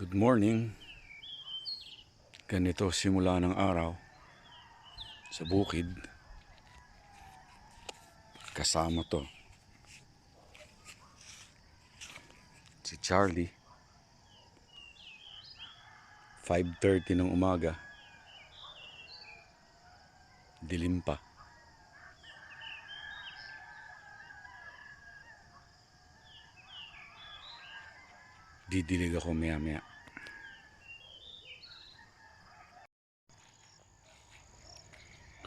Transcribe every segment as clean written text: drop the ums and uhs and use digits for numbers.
Good morning. Ganito simula ng araw sa bukid. Kasama to si Charlie. 5:30 ng umaga. Dilim pa. Didilig ako maya-maya.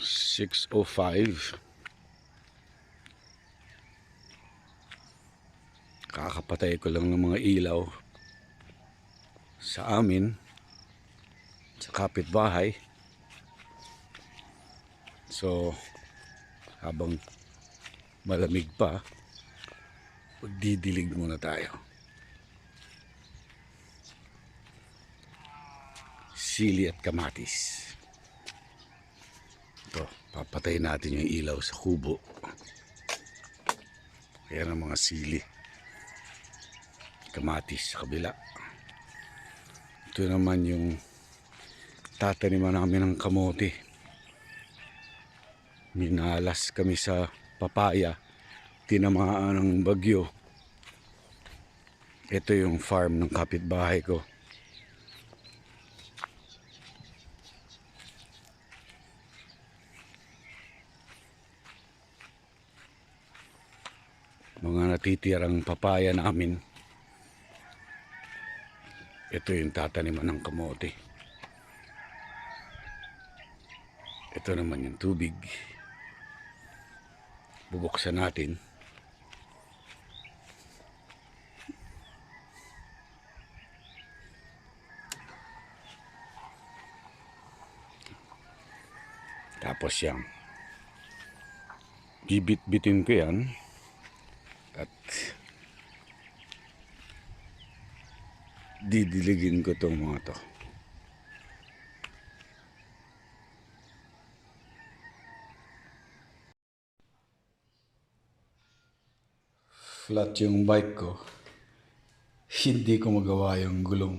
Six o 5. Kakapatay ko lang ng mga ilaw sa amin, sa kapitbahay. So habang malamig pa, magdidilig muna tayo. Sili at kamatis. Ito, papatay natin yung ilaw sa kubo. Ayan ang mga sili. Kamatis sa kabila. Ito naman yung tataniman namin ng kamote. Minalas kami sa papaya. Tinamaan ng bagyo. Ito yung farm ng kapitbahay ko. Mga natitirang papaya namin. Ito yung tataniman ng kamote. Ito naman yung tubig. Bubuksan natin. Tapos yan. Bibit-bitin ko yan. At didiligin ko itong mga to. Flat yung bike ko. Hindi ko magawa yung gulong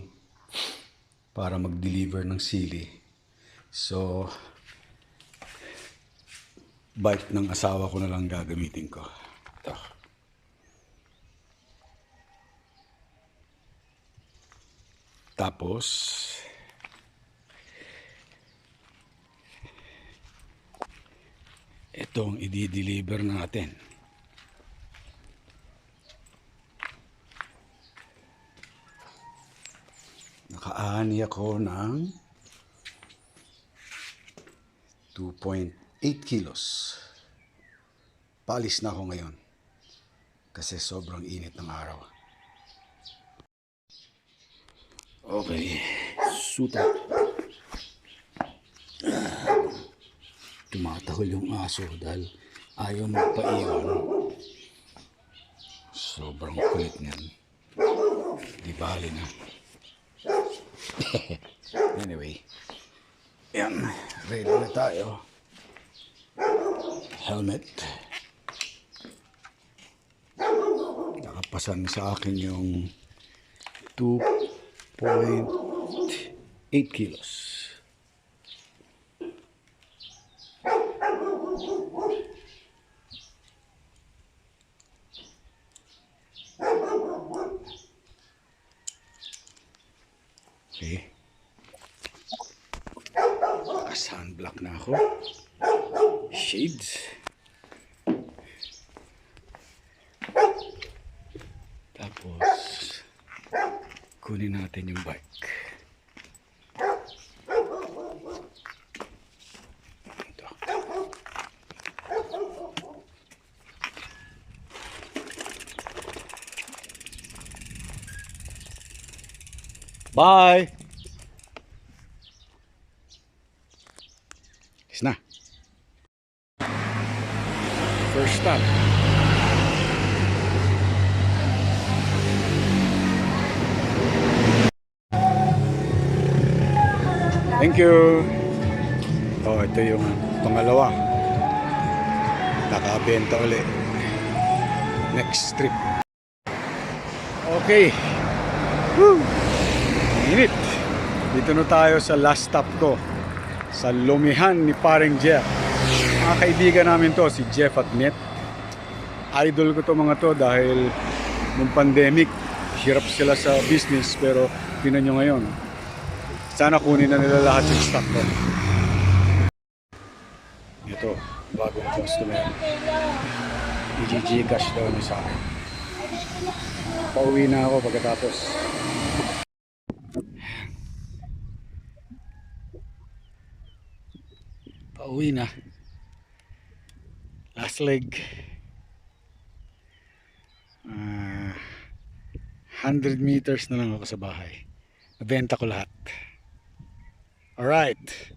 para mag-deliver ng sili. So bike ng asawa ko na lang gagamitin ko. Ito. Tapos itong i-deliver natin. Nakaani ako ng 2.8 kilos. Palis na ako ngayon kasi sobrang init ng araw. Okay, suta. Tumatahol yung aso dahil ayaw magpaiwan. Sobrang kulit niyan. Di bali na. Anyway, yan, ready na tayo. Helmet. Nakapasan sa akin yung 2.8 kilos. Okay. Naka-sunblock na ako. Shades. Tapos kunin natin yung bike. Ito. Bye. Is na. First stop. Thank you. Oh, ito yung pangalawa. Nakabenta ulit. Next trip. Okay. Woo! Init. Dito na tayo sa last stop ko. Sa Lumihan ni Paring Jeff. Mga kaibigan namin to, si Jeff at Net. Idol ko to mga to dahil nung pandemic, hirap sila sa business pero tinan nyo ngayon. Sana kunin na nila lahat yung stock ko. Ito, bagong customer. I-Gcash daw niya sa akin. Pauwi na ako pagkatapos. Pauwi na. Last leg. 100 meters na lang ako sa bahay. Nabenta ko lahat. Alright.